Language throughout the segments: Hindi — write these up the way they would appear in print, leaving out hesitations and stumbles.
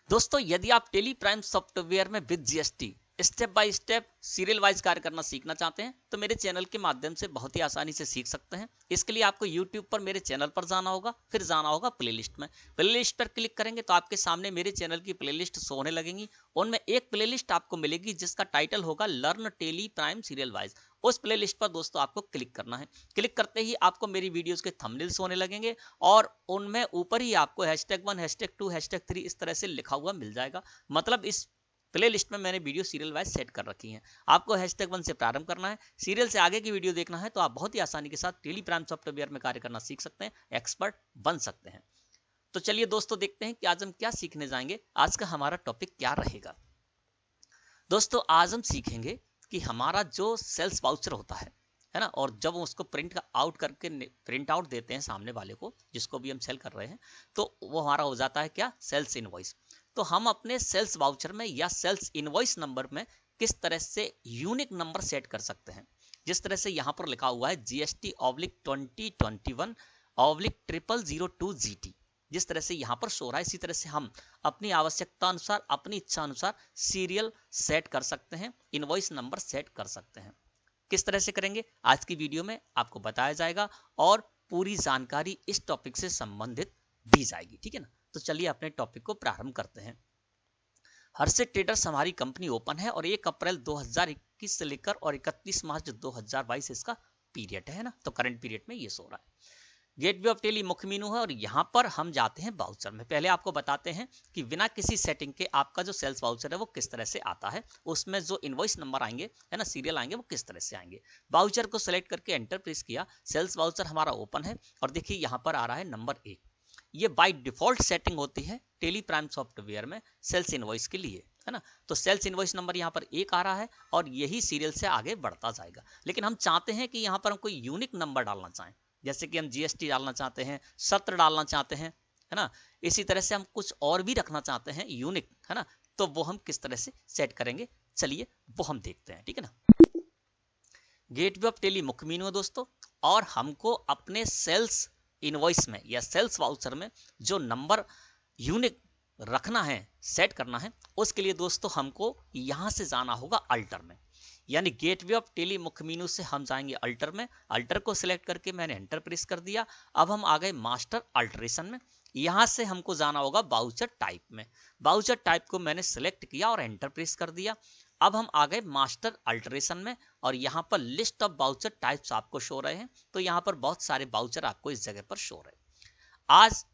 दोस्तों यदि आप टेली प्राइम सॉफ्टवेयर में with GST step by step serial wise कार्य करना सीखना चाहते हैं तो मेरे चैनल के माध्यम से बहुत ही आसानी से सीख सकते हैं। इसके लिए आपको YouTube पर मेरे चैनल पर जाना होगा, फिर जाना होगा प्लेलिस्ट में। प्लेलिस्ट पर क्लिक करेंगे तो आपके सामने मेरे चैनल की प्लेलिस्ट शो होने लगेंगी। उनमें एक प्लेलिस्ट आपको मिलेगी जिसका टाइटल होगा learn Tally Prime serial wise. उस प्लेलिस्ट पर दोस्तों आपको क्लिक करना है। क्लिक करते ही आपको मेरी वीडियोस के थंबनेल्स होने लगेंगे और उनमें ऊपर ही आपको #1 #2 #3 इस तरह से लिखा हुआ मिल जाएगा। मतलब इस प्ले लिस्ट में मैंने वीडियो सीरियल वाइज सेट कर रखी हैं। आपको #1 से प्रारंभ करना है, सीरियल से आगे की वीडियो देखना है तो आप बहुत ही आसानी के साथ टेली प्राइम सॉफ्टवेयर में कार्य करना सीख सकते हैं, एक्सपर्ट बन सकते हैं। तो चलिए दोस्तों देखते हैं कि आज हम क्या सीखने जाएंगे, आज का हमारा टॉपिक क्या रहेगा। दोस्तों आज हम सीखेंगे कि हमारा जो सेल्स वाउचर होता है ना, और जब उसको प्रिंट आउट करके प्रिंट आउट देते हैं सामने वाले को जिसको भी हम सेल कर रहे हैं, तो वो हमारा हो जाता है क्या, सेल्स इनवॉइस। तो हम अपने सेल्स वाउचर में या सेल्स इनवॉइस नंबर में किस तरह से यूनिक नंबर सेट कर सकते हैं। जिस तरह से यहाँ पर लिखा हुआ है GST/2021/0002GT, जिस तरह से यहाँ पर शो रहा है, इसी तरह से हम अपनी आवश्यकता अनुसार, अपनी इच्छा अनुसार सीरियल सेट कर सकते हैं, इनवॉइस नंबर सेट कर सकते हैं। किस तरह से करेंगे आज की वीडियो में आपको बताया जाएगा और पूरी जानकारी इस टॉपिक से संबंधित दी जाएगी, ठीक है ना। तो चलिए अपने टॉपिक को प्रारंभ करते हैं। हर्षित ट्रेडर्स हमारी कंपनी ओपन है और 1 अप्रैल 2021 से लेकर और 31 मार्च 2022 इसका पीरियड है ना, तो करंट पीरियड में ये सो रहा है। गेटवे ऑफ टेली मुख्य मेनू है और यहाँ पर हम जाते हैं वाउचर में। पहले आपको बताते हैं कि बिना किसी सेटिंग के आपका जो सेल्स वाउचर है वो किस तरह से आता है, उसमें जो इनवॉइस नंबर आएंगे है ना, सीरियल आएंगे, वो किस तरह से आएंगे। वाउचर को सिलेक्ट करके एंटर प्रेस किया, सेल्स वाउचर हमारा ओपन है और देखिए यहाँ पर आ रहा है नंबर 1। ये बाय डिफॉल्ट सेटिंग होती है टेली प्राइम सॉफ्टवेयर में सेल्स इनवॉइस के लिए, है ना। तो सेल्स इनवॉइस नंबर यहाँ पर 1 आ रहा है और यही सीरियल से आगे बढ़ता जाएगा। लेकिन हम चाहते हैं कि यहाँ पर हम कोई यूनिक नंबर डालना चाहें, जैसे कि हम जीएसटी डालना चाहते हैं, सत्र डालना चाहते हैं, है ना। इसी तरह से हम कुछ और भी रखना चाहते हैं यूनिक, है ना। तो वो हम किस तरह से सेट करेंगे, चलिए वो हम देखते हैं, ठीक है ना। गेटवे ऑफ टेली मुख्य मेनू है दोस्तों, और हमको अपने सेल्स इनवॉइस में या सेल्स वाउचर में जो नंबर यूनिक रखना है, सेट करना है, उसके लिए दोस्तों हमको यहां से जाना होगा अल्टर में। यानी गेटवे ऑफ टेली मुख्य मेनू से हम जाएंगे अल्टर में। अल्टर को सिलेक्ट करके मैंने एंटर प्रेस कर दिया। अब हम आ गए मास्टर अल्टरेशन में। यहां से हमको जाना होगा वाउचर टाइप में। वाउचर टाइप को मैंने सिलेक्ट किया और एंटर प्रेस कर दिया। अब हम आ गए मास्टर अल्टरेशन में और यहाँ पर लिस्ट ऑफ वाउचर टाइप्स आपको शो रहे हैं। तो यहाँ पर बहुत सारे वाउचर आपको इस जगह पर शो रहे हैं। आज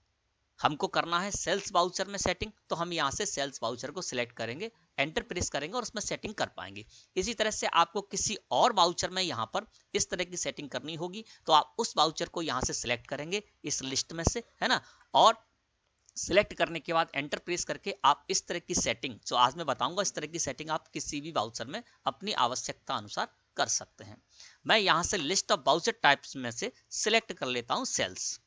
हमको करना है सेल्स वाउचर में सेटिंग, तो हम यहाँ से सेल्स वाउचर को सिलेक्ट करेंगे, एंटर प्रेस करेंगे और उसमें सेटिंग कर पाएंगे। इसी तरह से आपको किसी और वाउचर में यहाँ पर इस तरह की सेटिंग करनी होगी तो आप उस वाउचर को यहाँ से सिलेक्ट करेंगे इस लिस्ट में से, है ना। और सिलेक्ट करने के बाद एंटर प्रेस करके आप इस तरह की सेटिंग जो आज मैं बताऊंगा, इस तरह की सेटिंग आप किसी भी वाउचर में अपनी आवश्यकता अनुसार कर सकते हैं। मैं यहाँ से लिस्ट ऑफ वाउचर टाइप्स में से सिलेक्ट कर लेता हूँ सेल्स।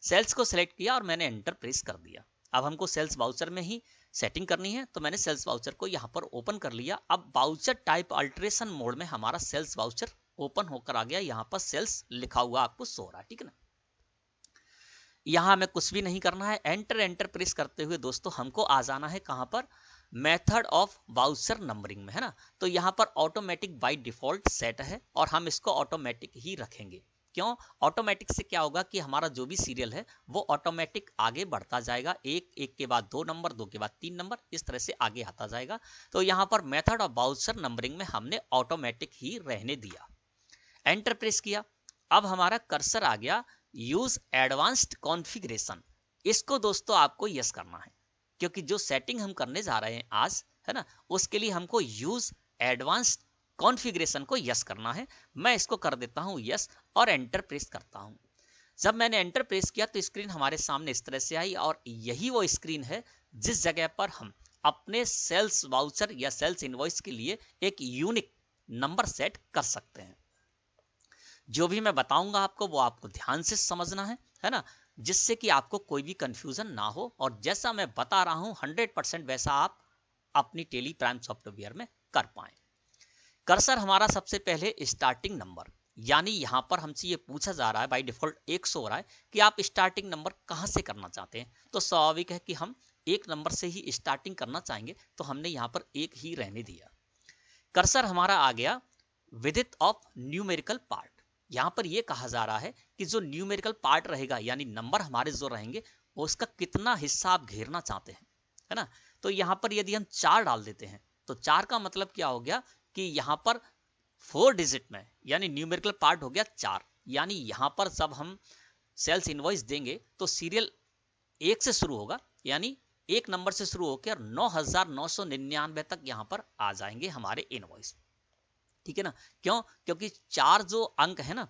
सेल्स को सिलेक्ट किया और मैंने एंटर प्रेस कर दिया। अब हमको सेल्स वाउचर में ही सेटिंग करनी है तो मैंने सेल्स वाउचर को यहाँ पर ओपन कर लिया। अब वाउचर टाइप अल्टरेशन मोड में हमारा सेल्स वाउचर ओपन होकर आ गया। यहाँ पर सेल्स लिखा हुआ आपको सो रहा है, ठीक है ना। यहाँ हमें कुछ भी नहीं करना है। एंटर प्रेस करते हुए दोस्तों हमको आ जाना है कहाँ पर, मेथड ऑफ वाउचर नंबरिंग में, है ना। तो यहाँ पर ऑटोमेटिक बाय डिफॉल्ट सेट है और हम इसको ऑटोमेटिक ही रखेंगे। क्यों ऑटोमेटिक से, क्या होगा कि हमारा जो भी सीरियल है वो ऑटोमेटिक आगे बढ़ता जाएगा, एक के बाद 2 नंबर, 2 के बाद 3 नंबर, इस तरह से आगे आता जाएगा। तो यहाँ पर मेथड ऑफ वाउचर नंबरिंग में हमने ऑटोमेटिक ही रहने दिया। एंटर प्रेस किया। अब हमारा कर्सर आ गया यूज एडवांस्ड कॉन्फ़िगरेशन। इसको दोस्तों आपको यस करना है क्योंकि जो सेटिंग हम करने जा रहे हैं आज, है ना, उसके लिए हमको यूज एडवांस्ड कॉन्फ़िगरेशन को यस करना है। मैं इसको कर देता हूं यस और एंटर प्रेस करता हूं। जब मैंने एंटर प्रेस किया तो स्क्रीन हमारे सामने इस तरह से आई और यही वो स्क्रीन है जिस जगह पर हम अपने सेल्स वाउचर या सेल्स इनवॉइस के लिए एक यूनिक नंबर सेट कर सकते हैं। जो भी मैं बताऊंगा आपको वो आपको ध्यान से समझना है ना, जिससे कि आपको कोई भी कंफ्यूजन ना हो और जैसा मैं बता रहा हूं 100% वैसा आप अपनी टेली प्राइम सॉफ्टवेयर में कर पाएं। कर्सर हमारा सबसे पहले स्टार्टिंग नंबर, यानी यहां पर हमसे ये पूछा जा रहा है, बाय डिफॉल्ट 100 हो रहा है कि आप स्टार्टिंग नंबर कहां से करना चाहते हैं। तो स्वाभाविक है कि हम एक नंबर से ही स्टार्टिंग करना चाहेंगे तो हमने यहाँ पर एक ही रहने दिया। कर्सर हमारा आ गया विदित ऑफ न्यूमेरिकल पार्ट। यहाँ पर यह कहा जा रहा है कि जो न्यूमेरिकल पार्ट रहेगा यानी नंबर हमारे जो रहेंगे उसका कितना हिस्सा आप घेरना चाहते हैं, है ना। तो यहाँ पर यदि हम 4 डाल देते हैं तो 4 का मतलब क्या हो गया कि यहाँ पर 4 डिजिट में यानी न्यूमेरिकल पार्ट हो गया 4, यानी यहाँ पर जब हम सेल्स इनवॉइस देंगे तो सीरियल 1 से शुरू होगा, यानी एक नंबर से शुरू होकर 9,999 तक यहाँ पर आ जाएंगे हमारे इनवॉइस, ठीक है ना। क्यों? क्योंकि 4 जो अंक है ना,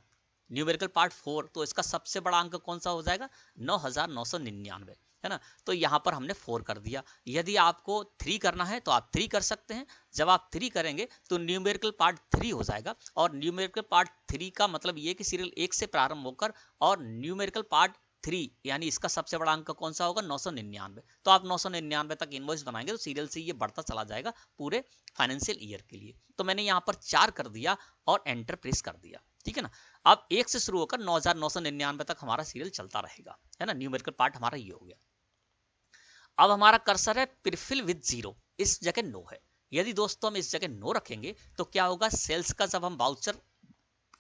न्यूमेरिकल पार्ट 4, तो इसका सबसे बड़ा अंक कौन सा हो जाएगा? 9,999, है ना। तो यहाँ पर हमने 4 कर दिया। यदि आपको 3 करना है तो आप 3 कर सकते हैं। जब आप 3 करेंगे तो न्यूमेरिकल पार्ट 3 हो जाएगा, और न्यूमेरिकल पार्ट 3 का मतलब ये कि सीरियल 1 से प्रारंभ होकर और न्यूमेरिकल पार्ट 3 यानी इसका सबसे बड़ा अंक कौन सा होगा? 999। तो आप 999 तक इनवॉइस बनाएंगे तो सीरियल से ये बढ़ता चला जाएगा पूरे फाइनेंशियल ईयर के लिए। तो मैंने यहाँ पर 4 कर दिया और एंटर प्रेस कर दिया, ठीक है ना। अब 1 से शुरू होकर 9,999 तक हमारा सीरियल चलता रहेगा, है ना। न्यूमेरिकल पार्ट हमारा ये हो गया। अब हमारा कर्सर है प्रीफिल विद 0, इस जगह नो है। यदि दोस्तों हम इस जगह नो रखेंगे तो क्या होगा? सेल्स का जब हम वाउचर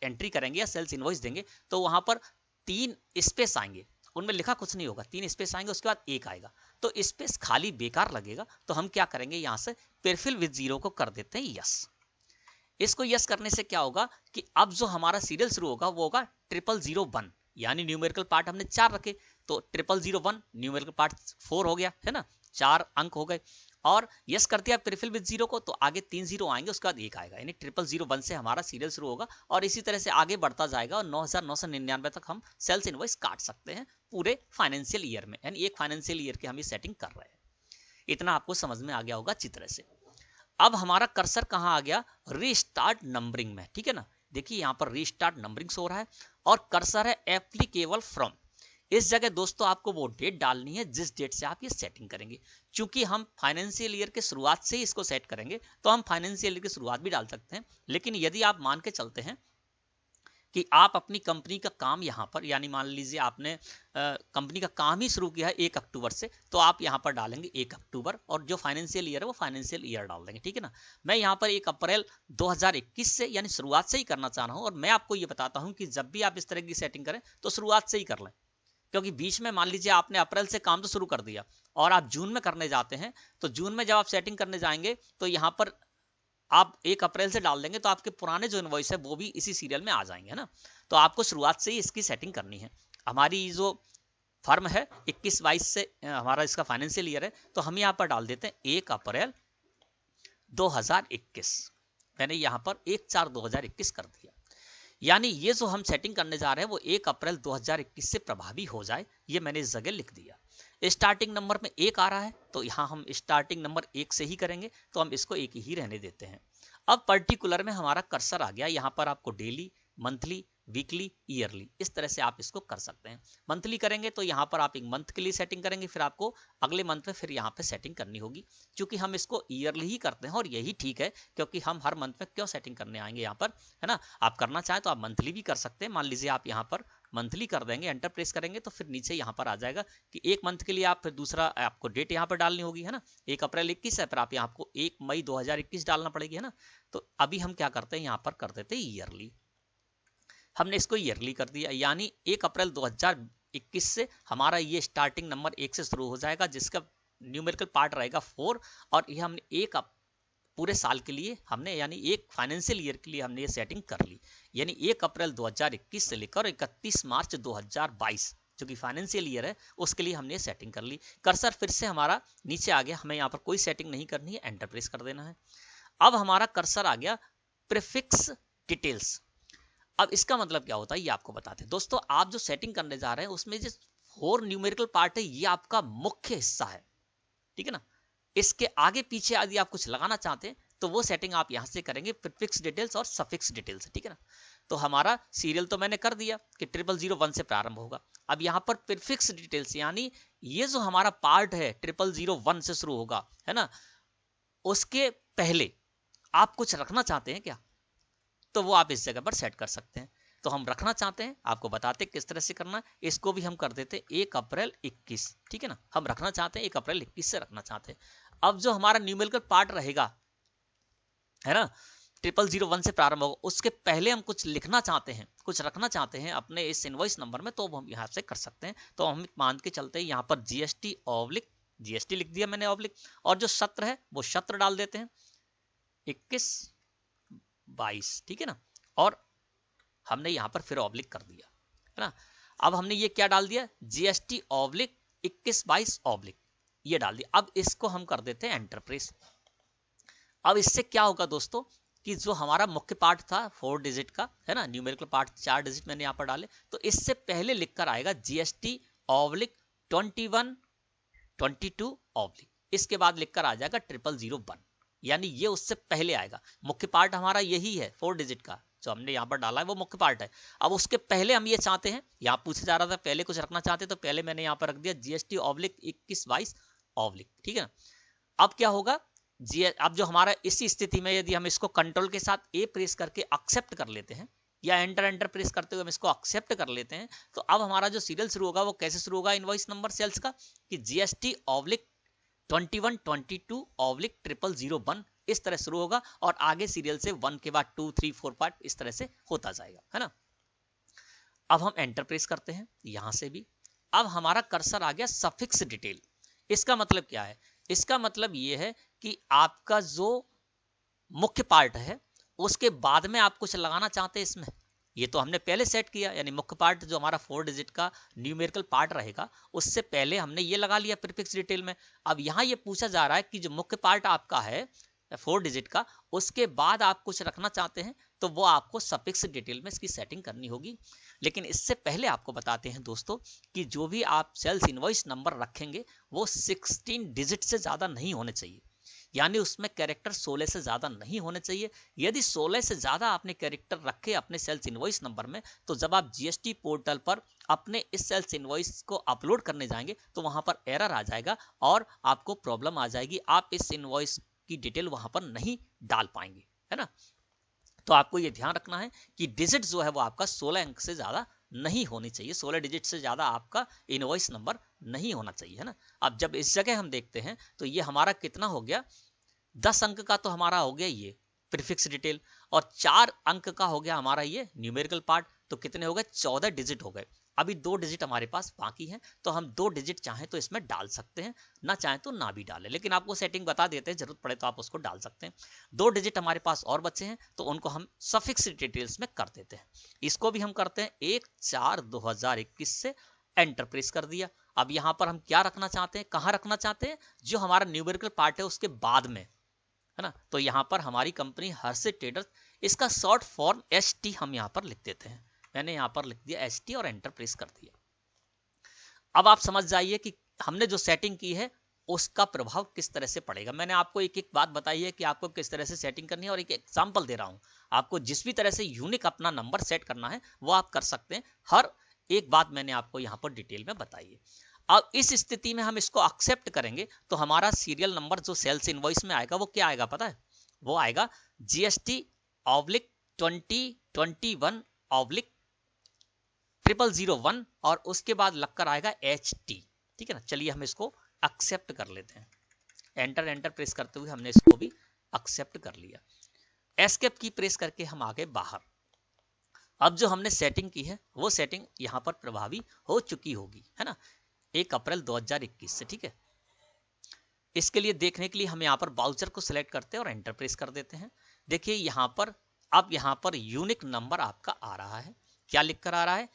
एंट्री करेंगे या सेल्स इनवॉइस देंगे तो वहां पर 3 स्पेस आएंगे, उनमें लिखा कुछ नहीं होगा, 3 स्पेस आएंगे, उसके बाद 1 आएगा, तो स्पेस खाली बेकार लगेगा। तो हम क्या करेंगे? यहां से प्रीफिल विद 0 को कर देते हैं यस। इसको यस करने से क्या होगा कि अब जो हमारा सीरियल शुरू होगा वो होगा 0001, यानी न्यूमेरिकल पार्ट हमने 4 रखे तो 0001 न्यूमेरिकल पार्ट 4 हो गया, है ना, 4 अंक हो गए। और यस कर दिया प्रीफिल विद 0 को तो आगे 3 0 आएंगे, उसके बाद 1 आएगा, यानी 0001 से हमारा सीरियल शुरू होगा और इसी तरह से आगे बढ़ता जाएगा और 9,999 तक हम सेल्स इनवॉइस काट सकते हैं पूरे फाइनेंशियल ईयर में, यानी एक फाइनेंशियल ईयर की हम ये सेटिंग कर रहे हैं। इतना आपको समझ में आ गया होगा अच्छी तरह से। अब हमारा कर्सर कहाँ आ गया? रीस्टार्ट नंबरिंग में, ठीक है ना। देखिए यहाँ पर रीस्टार्ट नंबरिंग हो रहा है और कर्सर है एप्लीकेबल फ्रॉम। इस जगह दोस्तों आपको वो डेट डालनी है जिस डेट से आप ये सेटिंग करेंगे। क्योंकि हम फाइनेंशियल ईयर के शुरुआत से ही इसको सेट करेंगे तो हम फाइनेंशियल ईयर की शुरुआत भी डाल सकते हैं, लेकिन यदि आप मान के चलते हैं कि आप अपनी कंपनी का काम यहाँ पर, यानी मान लीजिए आपने कंपनी का काम ही शुरू किया है 1 अक्टूबर से, तो आप यहाँ पर डालेंगे 1 अक्टूबर और जो फाइनेंशियल ईयर है वो फाइनेंशियल ईयर डाल देंगे, ठीक है ना। मैं यहाँ पर 1 अप्रैल 2021 से यानी शुरुआत से ही करना चाह रहा हूँ, और मैं आपको ये बताता हूँ कि जब भी आप इस तरह की सेटिंग करें तो शुरुआत से ही कर लें, क्योंकि बीच में मान लीजिए आपने अप्रैल से काम तो शुरू कर दिया और आप जून में करने जाते हैं, तो जून में जब आप सेटिंग करने जाएंगे तो यहाँ पर आप 1 अप्रैल से डाल देंगे तो आपके पुराने जो इनवॉइस है वो भी इसी सीरियल में आ जाएंगे, है ना। तो आपको शुरुआत से ही इसकी सेटिंग करनी है। हमारी जो फर्म है 21-22 से हमारा इसका फाइनेंशियल ईयर है, तो हम यहाँ पर डाल देते हैं 1 अप्रैल 2021। मैंने यहाँ पर 1/4/2021 कर दिया, यानी ये जो हम सेटिंग करने जा रहे हैं वो 1 अप्रैल 2021 से प्रभावी हो जाए, ये मैंने इस जगह लिख दिया। स्टार्टिंग नंबर में 1 आ रहा है तो यहाँ हम स्टार्टिंग नंबर 1 से ही करेंगे, तो हम इसको 1 ही रहने देते हैं। अब पर्टिकुलर में हमारा कर्सर आ गया, यहाँ पर आपको डेली, मंथली, वीकली, ईयरली, इस तरह से आप इसको कर सकते हैं। मंथली करेंगे तो यहाँ पर आप एक मंथ के लिए सेटिंग करेंगे, फिर आपको अगले मंथ में फिर यहाँ पे सेटिंग करनी होगी। क्योंकि हम इसको ईयरली ही करते हैं और यही ठीक है, क्योंकि हम हर मंथ में क्यों सेटिंग करने आएंगे यहाँ पर, है ना। आप करना चाहें तो आप मंथली भी कर सकते हैं। मान लीजिए आप यहाँ पर मंथली कर देंगे, एंटर प्रेस करेंगे तो फिर नीचे यहाँ पर आ जाएगा कि 1 मंथ के लिए आप फिर दूसरा आपको डेट यहाँ पर डालनी होगी, है ना। 1 अप्रैल 21 है, फिर आप यहाँ आपको 1 मई 2021 डालना पड़ेगी, है ना। तो अभी हम क्या करते हैं, यहाँ पर कर देते हैं ईयरली। हमने इसको ईयरली कर दिया, यानी 1 अप्रैल 2021 से हमारा ये स्टार्टिंग नंबर 1 से शुरू हो जाएगा, जिसका न्यूमेरिकल पार्ट रहेगा 4, और ये हमने एक पूरे साल के लिए हमने, यानी एक फाइनेंशियल ईयर के लिए हमने ये सेटिंग कर ली। यानी 1 अप्रैल 2021 से लेकर 31 मार्च 2022 जो कि फाइनेंशियल ईयर है उसके लिए हमने सेटिंग कर ली। कर्सर फिर से हमारा नीचे आ गया, हमें यहाँ पर कोई सेटिंग नहीं करनी है, एंटर प्रेस कर देना है। अब हमारा कर्सर आ गया प्रीफिक्स डिटेल्स। अब इसका मतलब क्या होता है ये आपको बताते हैं। दोस्तों आप जो सेटिंग करने जा रहे हैं उसमें जो 4 न्यूमेरिकल पार्ट है ये आपका मुख्य हिस्सा है, ठीक है ना। इसके आगे पीछे यदि आप कुछ लगाना चाहते हैं तो वो सेटिंग आप यहां से करेंगे, प्रीफिक्स डिटेल्स और सफिक्स डिटेल्स, ठीक है ना। तो हमारा सीरियल तो मैंने कर दिया कि 0001 से प्रारंभ होगा। अब यहाँ पर प्रीफिक्स डिटेल्स यानी ये जो हमारा पार्ट है 0001 से शुरू होगा, है ना, उसके पहले आप कुछ रखना चाहते हैं क्या, तो वो आप इस जगह पर सेट कर सकते हैं। तो हम रखना चाहते हैं, आपको बताते किस तरह से करना है। इसको भी हम कर देते 1 अप्रैल 21, ठीक है ना, हम रखना चाहते हैं 1 अप्रैल 21 से रखना चाहते हैं। अब जो हमारा न्यूमेरिकल पार्ट रहेगा, है ना, 0001 से प्रारंभ होगा, उसके पहले हम कुछ लिखना चाहते हैं, कुछ रखना चाहते हैं अपने इस इनवॉइस नंबर में, तो हम यहाँ से कर सकते हैं। तो हम मान के चलते हैं यहाँ पर जीएसटी ऑब्लिक, जीएसटी लिख दिया मैंने ऑब्लिक, और जो सत्र है वो सत्र डाल देते हैं 21-22, ठीक है ना, और हमने यहाँ पर फिर ऑब्लिक कर दिया, है ना। अब हमने ये क्या डाल दिया, जीएसटी ऑब्लिक 21-22 ऑब्लिक, ये डाल दिया। अब इसको हम कर देते हैं एंटर प्रेस। अब इससे क्या होगा दोस्तों कि जो हमारा मुख्य पार्ट था 4 डिजिट का, है ना, न्यूमेरिकल पार्ट 4 डिजिट मैंने यहाँ पर डाले, तो इससे पहले लिखकर आएगा जीएसटी ऑब्लिक 21-22 ऑब्लिक, इसके बाद लिखकर आ जाएगा 0001, यानी ये उससे पहले आएगा। मुख्य पार्ट हमारा यही है 4 डिजिट का, जो हमने यहाँ पर डाला है वो मुख्य पार्ट है। अब उसके पहले हम ये चाहते हैं, यहाँ पूछा जा रहा था पहले कुछ रखना चाहते, तो पहले मैंने यहाँ पर रख दिया जीएसटी ऑब्लिक 21-22 ऑब्लिक, ठीक है ना। अब क्या होगा जी, अब जो हमारा इसी स्थिति में यदि हम इसको कंट्रोल के साथ ए प्रेस करके एक्सेप्ट कर लेते हैं, या एंटर प्रेस करते हुए हम इसको एक्सेप्ट कर लेते हैं, तो अब हमारा जो सीरियल शुरू होगा वो कैसे शुरू होगा इनवॉइस नंबर सेल्स का, कि जीएसटी ऑब्लिक 21-22 ऑब्लिक 0001, इस तरह शुरू होगा, और आगे सीरियल से 1 के बाद 2, 3, 4 पार्ट इस तरह से होता जाएगा, है ना। अब हम एंटर प्रेस करते हैं यहां से भी। अब हमारा कर्सर आ गया सफिक्स डिटेल। इसका मतलब क्या है, इसका मतलब ये है कि आपका जो मुख्य पार्ट है उसके बाद में आप कुछ लगाना चाहते हैं इसमें, ये तो हमने पहले सेट किया, यानी मुख्य पार्ट जो हमारा 4 डिजिट का न्यूमेरिकल पार्ट रहेगा उससे पहले हमने ये लगा लिया प्रीफिक्स डिटेल में। अब यहाँ ये पूछा जा रहा है कि जो मुख्य पार्ट आपका है 4 डिजिट का, उसके बाद आप कुछ रखना चाहते हैं, तो वो आपको सफिक्स डिटेल में इसकी सेटिंग करनी होगी। लेकिन इससे पहले आपको बताते हैं दोस्तों कि जो भी आप सेल्स इनवॉइस नंबर रखेंगे वो 16 डिजिट से ज्यादा नहीं होने चाहिए, यानी उसमें कैरेक्टर 16 से ज्यादा नहीं होने चाहिए। यदि 16 से ज्यादा आपने कैरेक्टर रखे अपने सेल्स इनवॉइस नंबर में, तो जब आप जीएसटी पोर्टल पर अपने इस सेल्स इनवॉइस को अपलोड करने जाएंगे तो वहां पर एरर आ जाएगा और आपको प्रॉब्लम आ जाएगी, आप इस इनवॉइस की डिटेल वहां पर नहीं डाल पाएंगे, है ना। तो आपको ये ध्यान रखना है कि डिजिट जो है वो आपका 16 अंक से ज्यादा नहीं होनी चाहिए, 16 डिजिट से ज्यादा आपका इनवॉइस नंबर नहीं होना चाहिए, है ना। अब जब इस जगह हम देखते हैं तो ये हमारा कितना हो गया, 10 अंक का तो हमारा हो गया ये प्रीफिक्स डिटेल, और 4 अंक का हो गया हमारा ये न्यूमेरिकल पार्ट, तो कितने हो गए, 14 डिजिट हो गए। अभी 2 डिजिट हमारे पास बाकी हैं, तो हम 2 डिजिट चाहें तो इसमें डाल सकते हैं, ना चाहें तो ना भी डालें, लेकिन आपको सेटिंग बता देते हैं, जरूरत पड़े तो आप उसको डाल सकते हैं। 2 डिजिट हमारे पास और बचे हैं, तो उनको हम सफिक्स डिटेल्स में कर देते हैं। इसको भी हम करते हैं 1/4/2021 से एंटर प्रेस कर दिया। अब यहाँ पर हम क्या रखना चाहते हैं, कहाँ रखना चाहते हैं, जो हमारा न्यूमेरिकल पार्ट है उसके बाद में, है ना। तो यहाँ पर हमारी कंपनी हर्षित ट्रेडर्स, इसका शॉर्ट फॉर्म एसटी हम यहाँ पर लिख देते हैं। मैंने यहाँ पर लिख दिया एसटी और एंटर प्रेस कर दिया। अब आप समझ जाइए कि हमने जो सेटिंग की है उसका प्रभाव किस तरह से पड़ेगा। मैंने आपको एक एक बात बताई है कि आपको किस तरह से सेटिंग करनी है, और एक एग्जांपल दे रहा हूं। आपको जिस भी तरह से यूनिक अपना नंबर सेट करना है वो आप कर सकते हैं, हर एक बात मैंने आपको यहाँ पर डिटेल में बताई है। अब इस स्थिति में हम इसको एक्सेप्ट करेंगे तो हमारा सीरियल नंबर जो सेल्स इनवॉइस में आएगा वो क्या आएगा पता है, वो आएगा जीएसटी ऑब्लिक 2021 ऑब्लिक 0001, और उसके बाद लगकर आएगा HT, ठीक है ना। चलिए हम इसको एक्सेप्ट कर लेते हैं, एंटर प्रेस करते हुए हमने इसको भी एक्सेप्ट कर लिया। एस्केप की प्रेस करके हम आ गए बाहर। अब जो हमने सेटिंग की है वो सेटिंग यहाँ पर प्रभावी हो चुकी होगी, है ना, 1 अप्रैल 2021 से, ठीक है। इसके लिए देखने के लिए हम यहाँ पर बाउचर को सिलेक्ट करते हैं और एंटर प्रेस कर देते हैं। देखिए यहाँ पर अब यहाँ पर यूनिक नंबर आपका आ रहा है, क्या लिखकर आ रहा है,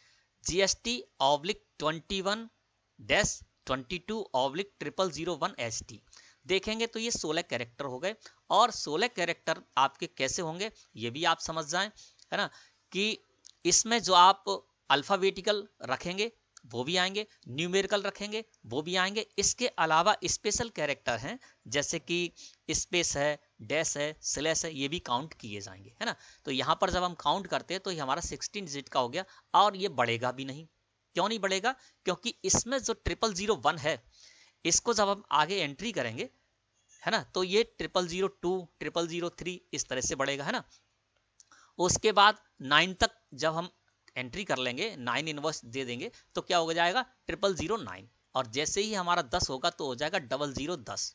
जीएसटी ऑब्लिक 21-22 ऑब्लिक 0001 HT। देखेंगे तो ये 16 कैरेक्टर हो गए, और 16 कैरेक्टर आपके कैसे होंगे ये भी आप समझ जाएं, है ना, कि इसमें जो आप अल्फाबेटिकल रखेंगे वो भी आएंगे, न्यूमेरिकल रखेंगे वो भी आएंगे, इसके अलावा स्पेशल कैरेक्टर हैं जैसे कि स्पेस है, डैश है, स्लैश है, ये भी काउंट किए जाएंगे, है ना। तो यहाँ पर जब हम काउंट करते हैं तो ये हमारा 16 डिजिट का हो गया, और ये बढ़ेगा भी नहीं। क्यों नहीं बढ़ेगा, क्योंकि इसमें जो 0001 है इसको जब हम आगे एंट्री करेंगे, है ना, तो ये 0002, 0003 इस तरह से बढ़ेगा, है ना। उसके बाद 9 तक जब हम एंट्री कर लेंगे, 9 इनवर्स दे देंगे तो क्या हो जाएगा 0009, और जैसे ही हमारा 10 होगा तो हो जाएगा 0010।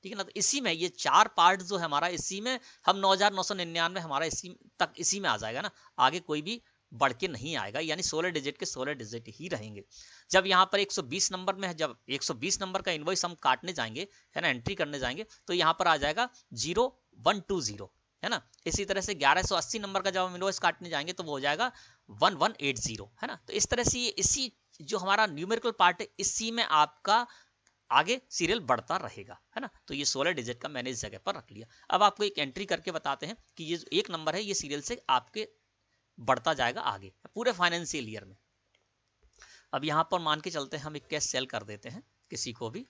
ठीक है ना। तो इसी में ये 4 पार्ट जो है हमारा, इसी में हम 9999 हमारा इसी में आ जाएगा ना, आगे कोई भी बढ़ के नहीं आएगा, यानी 16 डिजिट के 16 डिजिट ही रहेंगे। जब यहाँ पर 120 नंबर में है, जब 120 नंबर का इनवॉइस हम काटने जाएंगे है ना, एंट्री करने जाएंगे तो यहाँ पर आ जाएगा 0120 है ना। इसी तरह से 1180 नंबर का जब हम इनवॉइस काटने जाएंगे तो वो हो जाएगा 1180 है ना। तो इस तरह से इसी जो हमारा न्यूमेरिकल पार्ट है इसी में आपका आगे सीरियल बढ़ता रहेगा है ना। तो ये 16 डिजिट का मैंने इस जगह पर रख लिया। अब आपको एक एंट्री करके बताते हैं कि ये जो एक नंबर है ये सीरियल से आपके बढ़ता जाएगा आगे पूरे फाइनेंशियल ईयर में। अब यहां पर मान के चलते हैं हम एक कैश सेल कर देते हैं किसी को भी,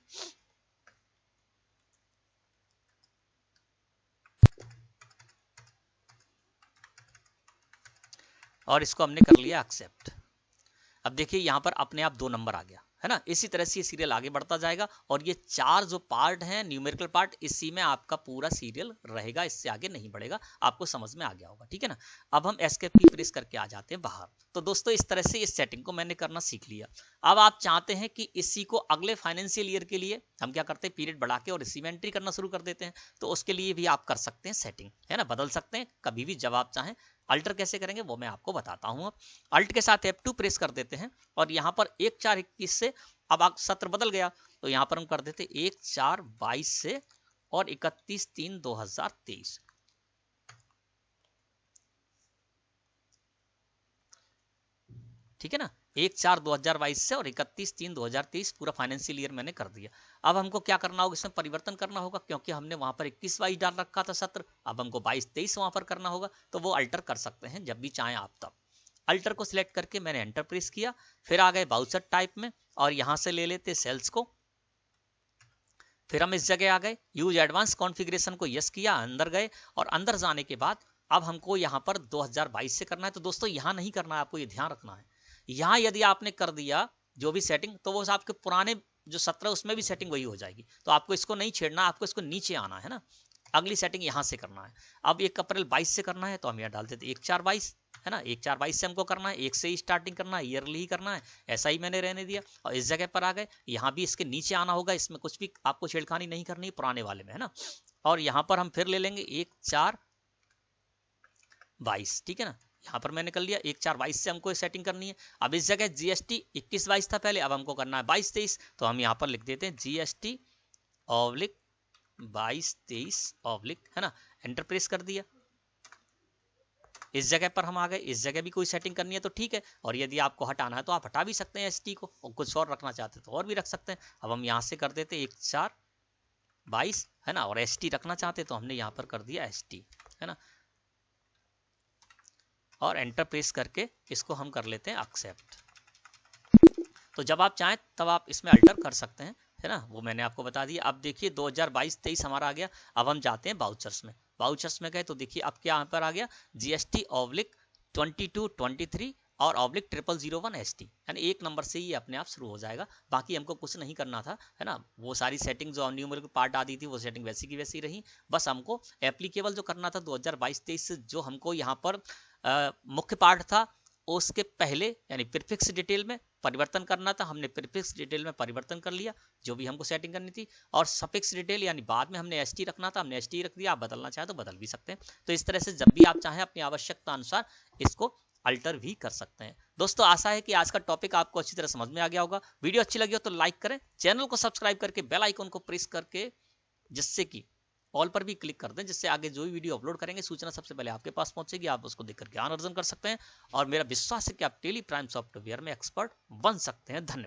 और इसको हमने कर लिया एक्सेप्ट। अब देखिए यहां पर अपने आप 2 नंबर आ गया है ना। इसी तरह से ये सीरियल आगे बढ़ता जाएगा और ये 4 जो पार्ट हैं न्यूमेरिकल पार्ट, इसी में आपका पूरा सीरियल रहेगा, इससे आगे नहीं बढ़ेगा। आपको समझ में आ गया होगा, ठीक है ना। अब हम एस्केप की प्रेस करके आ जाते हैं बाहर। तो दोस्तों इस तरह से इस सेटिंग को मैंने करना सीख लिया। अब आप चाहते हैं कि इसी को अगले फाइनेंशियल ईयर के लिए हम क्या करते हैं, पीरियड बढ़ा के और इसी में एंट्री करना शुरू कर देते हैं। तो उसके लिए भी आप कर सकते हैं सेटिंग, है ना, बदल सकते हैं कभी भी जब आप चाहें। अल्टर कैसे करेंगे वो मैं आपको बताता हूं। अब अल्ट के साथ F2 प्रेस कर देते हैं और यहां पर 1421 से अब आप सत्र बदल गया तो यहां पर हम कर देते 1422 से और 31/3/2023। ठीक है ना, 1/4/2022 से और 31/3/2023 पूरा फाइनेंशियल ईयर मैंने कर दिया। अब हमको क्या करना होगा, इसमें परिवर्तन करना होगा क्योंकि हमने वहां पर 21/22 डाल रखा था सत्र, अब हमको 22/23 वहां पर करना होगा। तो वो अल्टर कर सकते हैं जब भी चाहें आप तब। अल्टर को सिलेक्ट करके मैंने एंटर प्रेस किया, फिर आ गए बाउचर टाइप में और यहां से ले लेते सेल्स को। फिर हम इस जगह आ गए, यूज एडवांस कॉन्फ़िगरेशन को यस किया, अंदर गए और अंदर जाने के बाद अब हमको यहाँ पर 2022 से करना है। तो दोस्तों यहाँ नहीं करना है, आपको ये ध्यान रखना है। यहाँ यदि आपने कर दिया जो भी सेटिंग तो वो आपके पुराने जो 17 उसमें भी सेटिंग वही हो जाएगी। तो आपको इसको नहीं छेड़ना, आपको इसको नीचे आना है ना, अगली सेटिंग यहाँ से करना है। अब 1 अप्रैल 22 से करना है तो हम यहाँ डाल देते 1/4/22 है ना, 1/4/22 से हमको करना है, 1 से ही स्टार्टिंग करना है, ईयरली ही करना है। ऐसा ही मैंने रहने दिया और इस जगह पर आ गए, यहाँ भी इसके नीचे आना होगा, इसमें कुछ भी आपको छेड़खानी नहीं करनी पुराने वाले में, है ना। और यहाँ पर हम फिर ले लेंगे 1/4/22, ठीक है ना। यहाँ पर मैंने कर लिया 1/4/22 से हमको सेटिंग करनी है। अब इस जगह जीएसटी 21/22 था पहले, अब हमको करना है 22/23, तो हम यहाँ पर लिख देते हैं जीएसटी ऑब्लिक 22/23 ऑब्लिक, है ना, एंटर प्रेस कर दिया। इस जगह पर हम आ गए, इस जगह भी कोई सेटिंग करनी है तो ठीक है, और यदि आपको हटाना है तो आप हटा भी सकते हैं एसटी को, और कुछ और रखना चाहते हैं तो और भी रख सकते हैं। अब हम यहाँ से कर देते 1/4/22 है ना, और एसटी रखना चाहते तो हमने यहाँ पर कर दिया एसटी, है ना, और एंटर प्रेस करके इसको हम कर लेते हैं एक्सेप्ट। तो जब आप चाहें तब आप इसमें अल्टर कर सकते हैं, है ना, वो मैंने आपको बता दिया। अब देखिए 2022-23 हमारा आ गया। अब हम जाते हैं बाउचर्स में, बाउचर्स में गए तो देखिए अब क्या यहाँ पर आ गया, जीएसटी ऑब्लिक 2223 और ऑब्लिक 0001 एसटी, यानी 1 नंबर से ही अपने आप शुरू हो जाएगा। बाकी हमको कुछ नहीं करना था, है ना, वो सारी सेटिंग जो न्यूमेरिकल पार्ट आती थी वो सेटिंग वैसी की वैसी रही। बस हमको एप्लीकेबल जो करना था 2022-23 से जो हमको यहाँ पर मुख्य पार्ट था उसके पहले यानी प्रीफिक्स डिटेल में परिवर्तन करना था, हमने प्रीफिक्स डिटेल में परिवर्तन कर लिया जो भी हमको सेटिंग करनी थी। और सफिक्स डिटेल यानी बाद में हमने एसटी रखना था, हमने एसटी रख दिया। आप बदलना चाहे तो बदल भी सकते हैं। तो इस तरह से जब भी आप चाहें अपनी आवश्यकता अनुसार इसको अल्टर भी कर सकते हैं। दोस्तों आशा है कि आज का टॉपिक आपको अच्छी तरह समझ में आ गया होगा। वीडियो अच्छी लगी हो तो लाइक करें, चैनल को सब्सक्राइब करके बेल आइकन को प्रेस करके जिससे कि ऑल पर भी क्लिक कर दें, जिससे आगे जो भी वीडियो अपलोड करेंगे सूचना सबसे पहले आपके पास पहुंचेगी, आप उसको देखकर ज्ञान अर्जन कर सकते हैं। और मेरा विश्वास है कि आप टेली प्राइम सॉफ्टवेयर में एक्सपर्ट बन सकते हैं। धन्यवाद।